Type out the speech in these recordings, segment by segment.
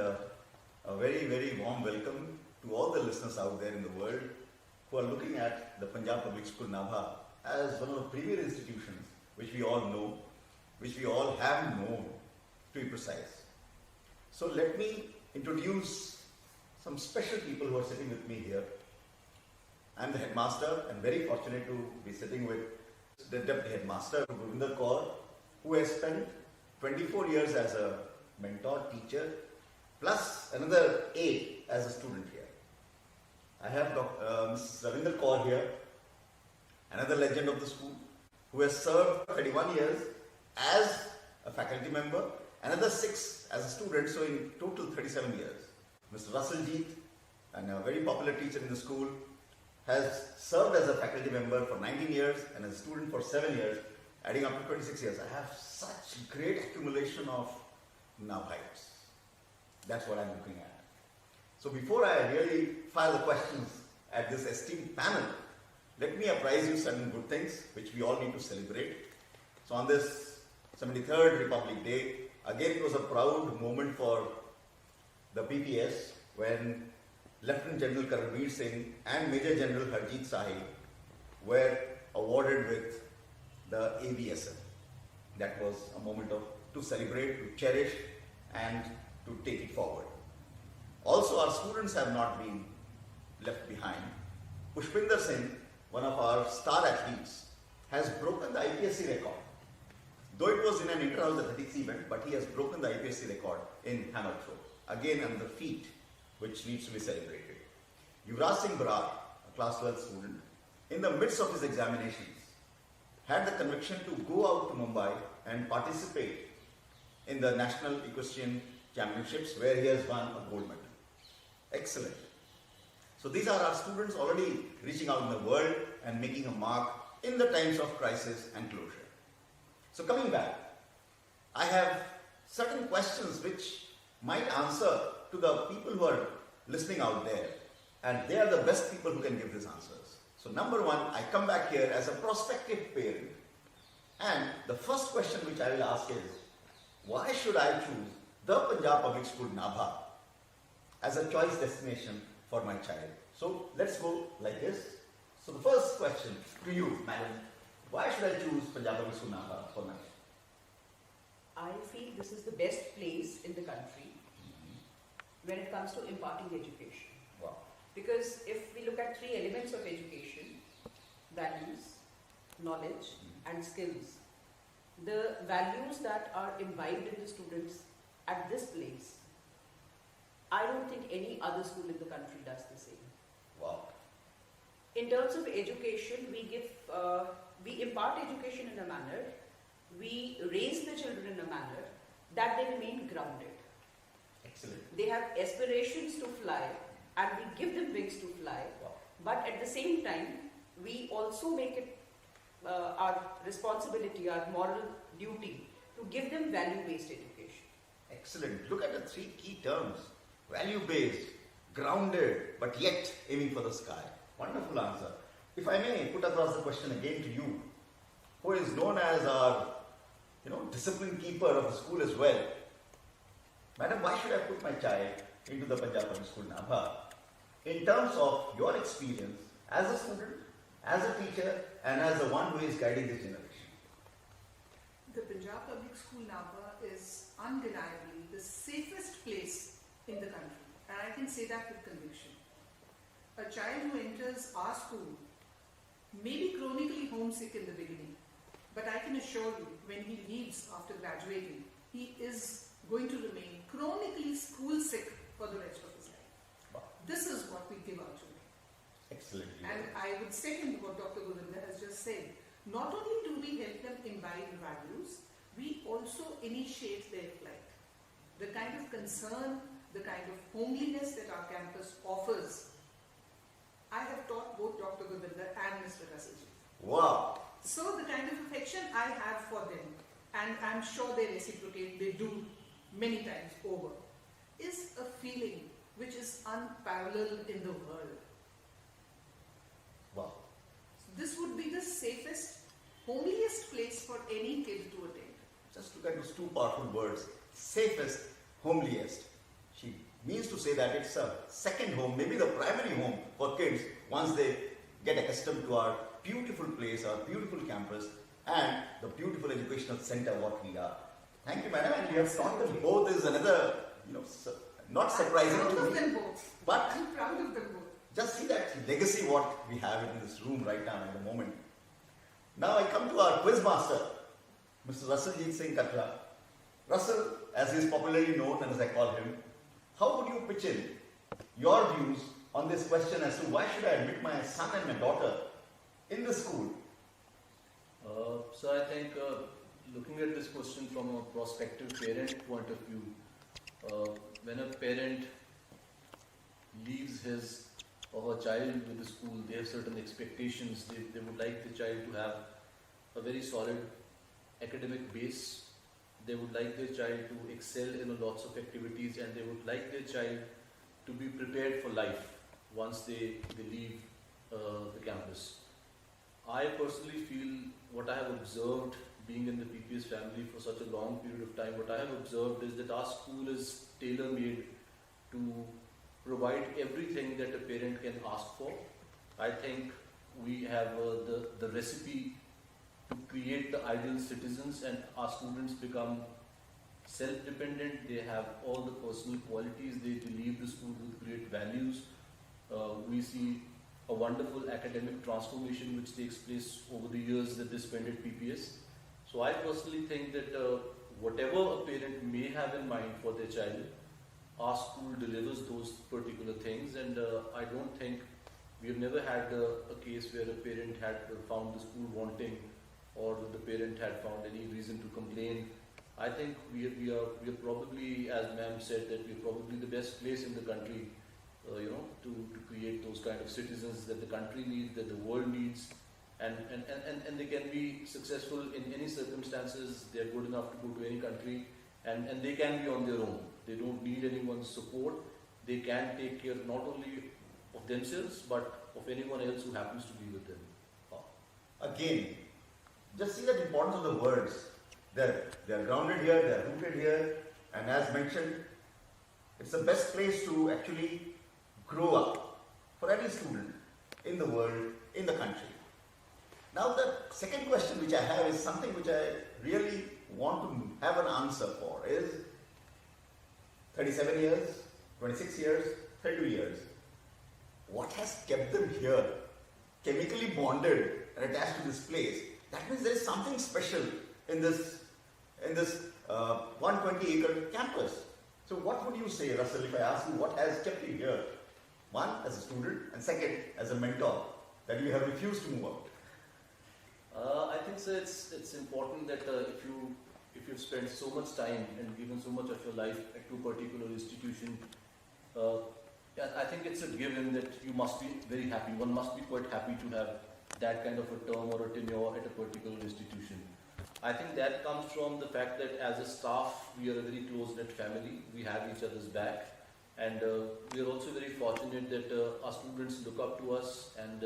a very, very warm welcome to all the listeners out there in the world who are looking at the Punjab Public School Nabha as one of the premier institutions which we all know, which we all have known, to be precise. So let me introduce some special people who are sitting with me here. I'm the headmaster and very fortunate to be sitting with the deputy headmaster, Govinder Kaur, who has spent 24 years as a mentor, teacher, plus another 8 as a student here. I have Mrs. Ravinder Kaur here, another legend of the school, who has served 31 years as a faculty member, another 6 as a student, so in total 37 years. Mr. Russell Jeet, and a very popular teacher in the school, has served as a faculty member for 19 years and as a student for 7 years, adding up to 26 years. I have such great accumulation of Nabhites. That's what I'm looking at. So before I really file the questions at this esteemed panel, let me apprise you certain good things which we all need to celebrate. So on this 73rd Republic Day, again it was a proud moment for the PPS when Lieutenant General Karambir Singh and Major General Harjeet Sahi were awarded with the ABSM. That was a moment to celebrate, to cherish and to take it forward. Also, our students have not been left behind. Pushpinder Singh, one of our star athletes, has broken the IPSC record. Though it was in an inter-house athletics event, but he has broken the IPSC record in hammer throw. Again, another feat which needs to be celebrated. Yuvraj Singh Barar, a class 12 student, in the midst of his examinations, had the conviction to go out to Mumbai and participate in the National Equestrian Championships, where he has won a gold medal. Excellent. So these are our students already reaching out in the world and making a mark in the times of crisis and closure. So coming back, I have certain questions which might answer to the people who are listening out there, and they are the best people who can give these answers. So number one, I come back here as a prospective parent, and the first question which I will ask is, why should I choose the Punjab Public School Nabha as a choice destination for my child? So let's go like this. So the first question to you, madam, why should I choose Punjab Public School Nabha for my child? I feel this is the best place in the country when it comes to imparting education. Wow. Because if we look at 3 elements of education, values, knowledge and skills, the values that are imbibed in the students at this place, I don't think any other school in the country does the same. Wow. In terms of education, we impart education in a manner, we raise the children in a manner that they remain grounded. Excellent. They have aspirations to fly and we give them wings to fly. Wow. But at the same time, we also make it our responsibility, our moral duty to give them value-based education. Excellent. Look at the 3 key terms. Value-based, grounded, but yet aiming for the sky. Wonderful answer. If I may put across the question again to you, who is known as our discipline keeper of the school as well. Madam, why should I put my child into the Punjab Public School Nabha in terms of your experience as a student, as a teacher, and as the one who is guiding this generation? The Punjab Public School Nabha is undeniably the safest place in the country, and I can say that with conviction. A child who enters our school may be chronically homesick in the beginning, but I can assure you, when he leaves after graduating, he is going to remain chronically school sick for the rest of his life. Wow. This is what we give our children. Excellent. And I would second what Dr. Govinder has just said. Not only do we help them imbibe values, we also initiate their flight. The kind of concern, the kind of homeliness that our campus offers, I have taught both Dr. Govinder and Mr. Rasaji. Wow. So the kind of affection I have for them, and I'm sure they reciprocate, they do many times over, is a feeling which is unparalleled in the world. Wow. This would be the safest, homeliest place for any kid to attend. Just look at those 2 powerful words. Safest, homeliest. she means to say that it's a second home, maybe the primary home for kids once they get accustomed to our beautiful place, our beautiful campus, and the beautiful educational center what we are. Thank you, madam. And you have taught them both is another, not surprising I'm to proud of me, them both. but I'm proud of them both. just see that legacy what we have in this room right now at the moment. Now I come to our quiz master, Mr. Russelljeet Singh Katra. Russell, as he is popularly known and as I call him, how would you pitch in your views on this question as to why should I admit my son and my daughter in the school? So I think looking at this question from a prospective parent point of view, when a parent leaves his or her child with the school, they have certain expectations. They would like the child to have a very solid academic base. They would like their child to excel in lots of activities, and they would like their child to be prepared for life once they leave the campus. I personally feel what I have observed being in the PPS family for such a long period of time, what I have observed is that our school is tailor-made to provide everything that a parent can ask for. I think we have the recipe to create the ideal citizens, and our students become self-dependent. They have all the personal qualities. They leave the school with great values. We see a wonderful academic transformation which takes place over the years that they spend at PPS. So I personally think that whatever a parent may have in mind for their child, our school delivers those particular things, and I don't think we have never had a case where a parent had found the school wanting, or the parent had found any reason to complain. I think we are probably, as ma'am said, that we are probably the best place in the country, to create those kind of citizens that the country needs, that the world needs, and they can be successful in any circumstances. They are good enough to go to any country, and they can be on their own. They don't need anyone's support. They can take care not only of themselves, but of anyone else who happens to be with them. Again, just see the importance of the words. They are grounded here, they are rooted here, and as mentioned, it's the best place to actually grow up for any student in the world, in the country. Now the second question which I have is something which I really want to have an answer for is 37 years, 26 years, 32 years. What has kept them here, chemically bonded and attached to this place? That means there is something special in this 120-acre campus. So what would you say, Russell, if I ask you what has kept you here? One, as a student, and second, as a mentor, that you have refused to move out. I think so. It's important that if you've spent so much time and given so much of your life to a particular institution, I think it's a given that you must be very happy. One must be quite happy to have that kind of a term or a tenure at a particular institution. I think that comes from the fact that as a staff, we are a very close-knit family. We have each other's back, and we are also very fortunate that our students look up to us, and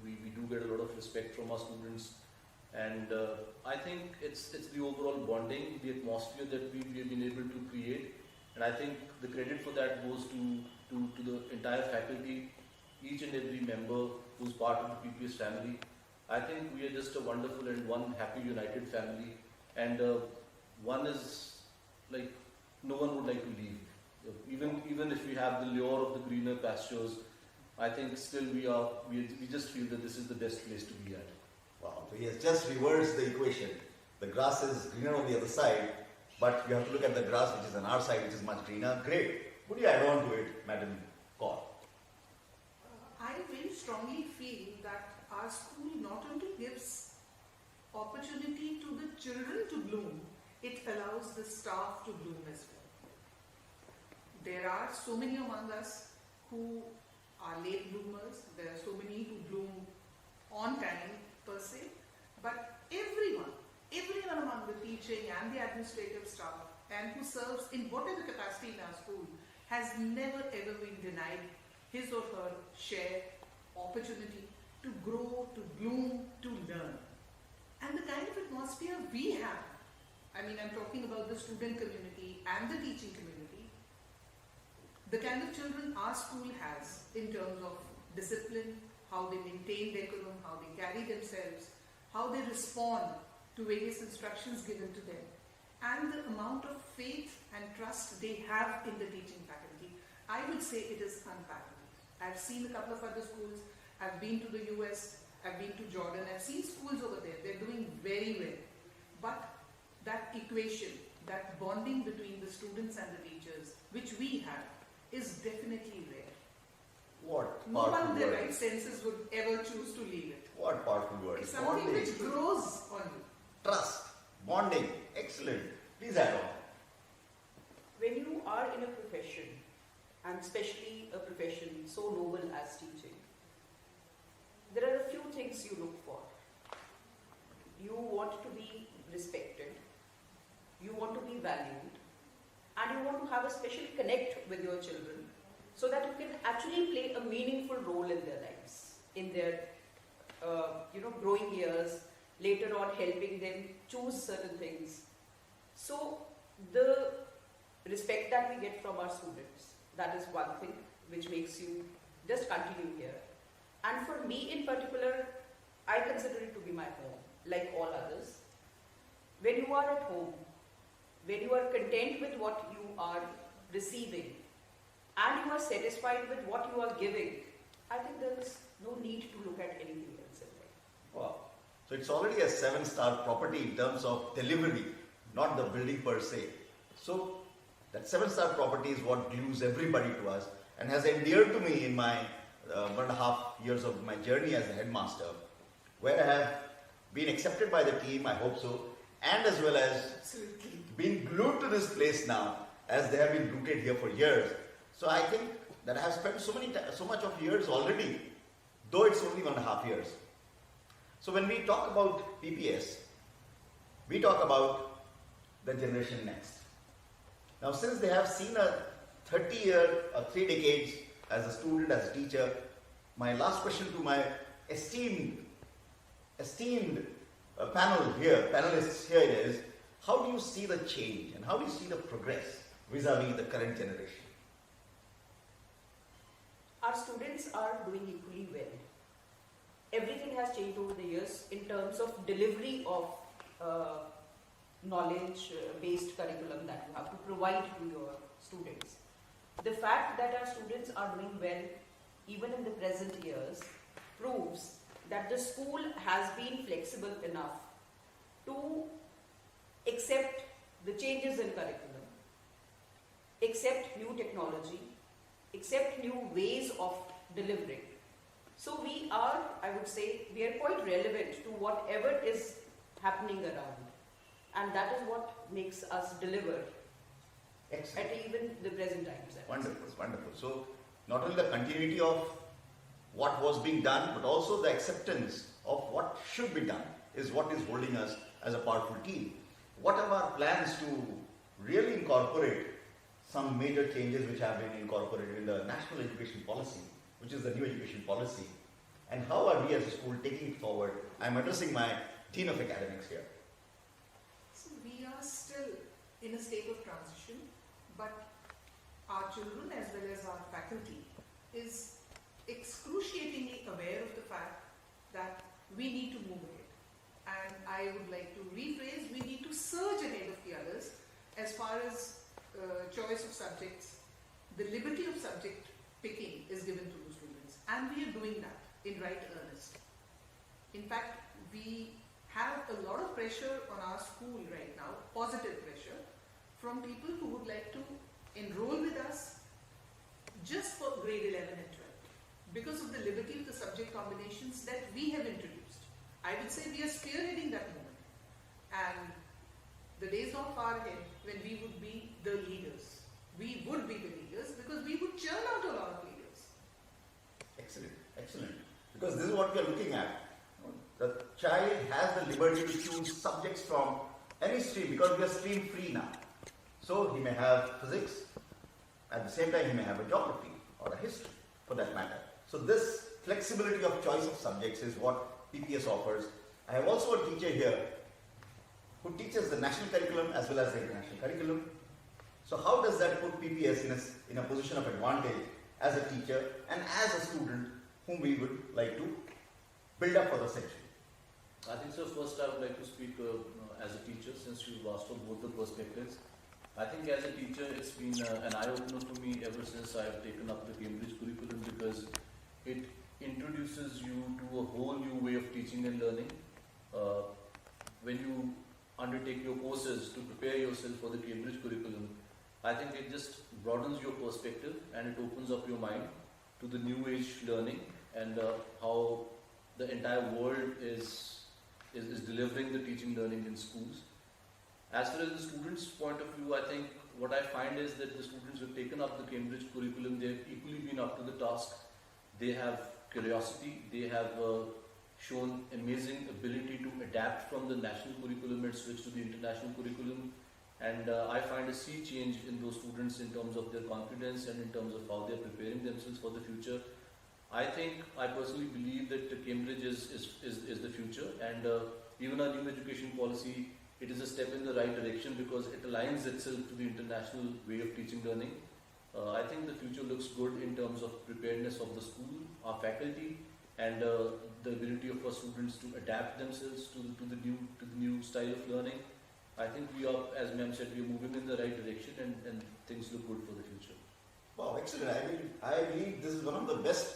we do get a lot of respect from our students. And I think it's the overall bonding, the atmosphere that we have been able to create, and I think the credit for that goes to the entire faculty, each and every member who's part of the PPS family. I think we are just a wonderful and one happy, united family, and one is like no one would like to leave. Even if we have the lure of the greener pastures, I think still we just feel that this is the best place to be at. Wow, so he has just reversed the equation. The grass is greener on the other side, but you have to look at the grass which is on our side, which is much greener. Great. Would you add on to it, Madam Kaur? I very strongly feel that our school not only gives opportunity to the children to bloom, it allows the staff to bloom as well. There are so many among us who are late bloomers. There are so many who bloom on time per se, but everyone among the teaching and the administrative staff and who serves in whatever capacity in our school has never ever been denied his or her share opportunity to grow, to bloom, to learn. And the kind of atmosphere we have, I mean, I'm talking about the student community and the teaching community, the kind of children our school has in terms of discipline, how they maintain decorum, how they carry themselves, how they respond to various instructions given to them, and the amount of faith and trust they have in the teaching faculty, I would say it is unparalleled. I've seen a couple of other schools, I've been to the US, I've been to Jordan, I've seen schools over there, they're doing very well. But that equation, that bonding between the students and the teachers, which we have, is definitely rare. What No one powerful in their word. right senses would ever choose to leave it. What powerful word. It's something Bonding. which grows on you. Trust, bonding, excellent. Please add on. When you are in a profession, and especially a profession so noble as teaching, there are a few things you look for. You want to be respected, you want to be valued, and you want to have a special connect with your children so that you can actually play a meaningful role in their lives, in their growing years, later on helping them choose certain things. So the respect that we get from our students, that is one thing which makes you just continue here. And for me in particular, I consider it to be my home, like all others. When you are at home, when you are content with what you are receiving, and you are satisfied with what you are giving, I think there is no need to look at anything else in life. Wow. So it's already a 7-star property in terms of delivery, not the building per se. So that 7-star property is what glues everybody to us and has endeared to me in my 1.5 years of my journey as a headmaster, where I have been accepted by the team, I hope so, and as well as Absolutely. being glued to this place now, as they have been rooted here for years. So I think that I have spent so much of years already, though it's only 1.5 years. So when we talk about PPS, we talk about the generation next. Now, since they have seen a 30-year or 3 decades as a student, as a teacher, my last question to my esteemed panelists here is, how do you see the change and how do you see the progress vis-a-vis the current generation? Our students are doing equally well. Everything has changed over the years in terms of delivery of knowledge-based curriculum that you have to provide to your students. The fact that our students are doing well, even in the present years, proves that the school has been flexible enough to accept the changes in curriculum, accept new technology, accept new ways of delivering. So we are, I would say, we are quite relevant to whatever is happening around. And that is what makes us deliver Excellent. at even the present times. Wonderful, wonderful. So not only the continuity of what was being done, but also the acceptance of what should be done is what is holding us as a powerful team. What are our plans to really incorporate some major changes which have been incorporated in the national education policy, which is the new education policy, and how are we as a school taking it forward? I'm addressing my Dean of Academics here. So we are still in a state of transition, but our children as well as our faculty is excruciatingly aware of the fact that we need to move ahead. And I would like to rephrase, we need to surge ahead of the others as far as choice of subjects. The liberty of subject picking is given to the students, and we are doing that in right earnest. In fact, we have a lot of pressure on our school right now, positive pressure, from people who would like to enroll with us just for grade 11 and 12 because of the liberty of the subject combinations that we have introduced. I would say we are spearheading that movement, and the days not far ahead when we would be the leaders. We would be the leaders because we would churn out a lot of leaders. Excellent, excellent. Because this is what we are looking at. The child has the liberty to choose subjects from any stream because we are stream free now. So he may have physics, at the same time he may have a geography or a history for that matter. So this flexibility of choice of subjects is what PPS offers. I have also a teacher here who teaches the national curriculum as well as the international curriculum. So how does that put PPS in a position of advantage as a teacher and as a student whom we would like to build up for the section? I think so. First, I would like to speak as a teacher, since you've asked for both the perspectives. I think as a teacher, it's been an eye-opener for me ever since I've taken up the Cambridge curriculum, because it introduces you to a whole new way of teaching and learning. When you undertake your courses to prepare yourself for the Cambridge curriculum, I think it just broadens your perspective and it opens up your mind to the new age learning and how the entire world is delivering the teaching learning in schools. As far as the students' point of view, I think what I find is that the students who have taken up the Cambridge curriculum, they have equally been up to the task. They have curiosity, they have shown amazing ability to adapt from the national curriculum and switch to the international curriculum. And I find a sea change in those students in terms of their confidence and in terms of how they are preparing themselves for the future. I personally believe that Cambridge is the future, and even our new education policy, it is a step in the right direction because it aligns itself to the international way of teaching learning. I think the future looks good in terms of preparedness of the school, our faculty, and the ability of our students to adapt themselves to the new style of learning. I think we are, as ma'am said, we are moving in the right direction, and things look good for the future. Wow, excellent. I believe this is one of the best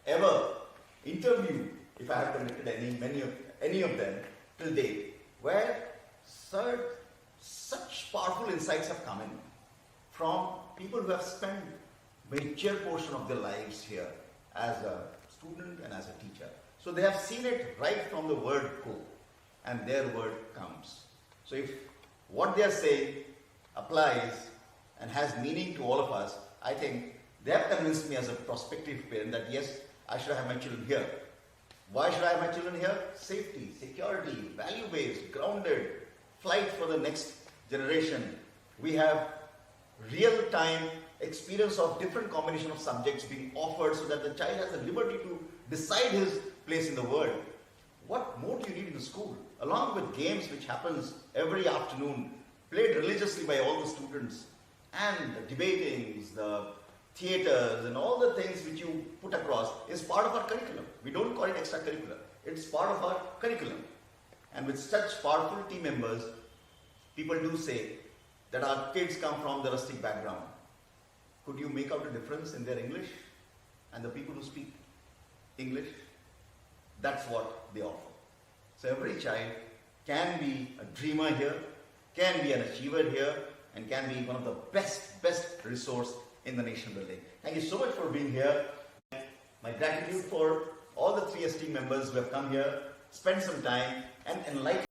ever interview, if I have conducted any of them till date, where such powerful insights have come in from people who have spent major portion of their lives here as a student and as a teacher. So they have seen it right from the word go, and their word counts. So if what they are saying applies and has meaning to all of us, I think they have convinced me as a prospective parent that yes, I should have my children here. Why should I have my children here? Safety, security, value-based, grounded, flight for the next generation. We have real-time experience of different combination of subjects being offered so that the child has the liberty to decide his place in the world. What more do you need in the school? Along with games which happens every afternoon, played religiously by all the students, and the debatings, the theatres and all the things which you put across is part of our curriculum. We don't call it extracurricular. It's part of our curriculum. And with such powerful team members, people do say that our kids come from the rustic background. Could you make out a difference in their English and the people who speak English? That's what they offer. So every child can be a dreamer here, can be an achiever here, and can be one of the best resource in the nation building. Thank you so much for being here. My gratitude for all the 3 esteemed members who have come here, spent some time and enlightened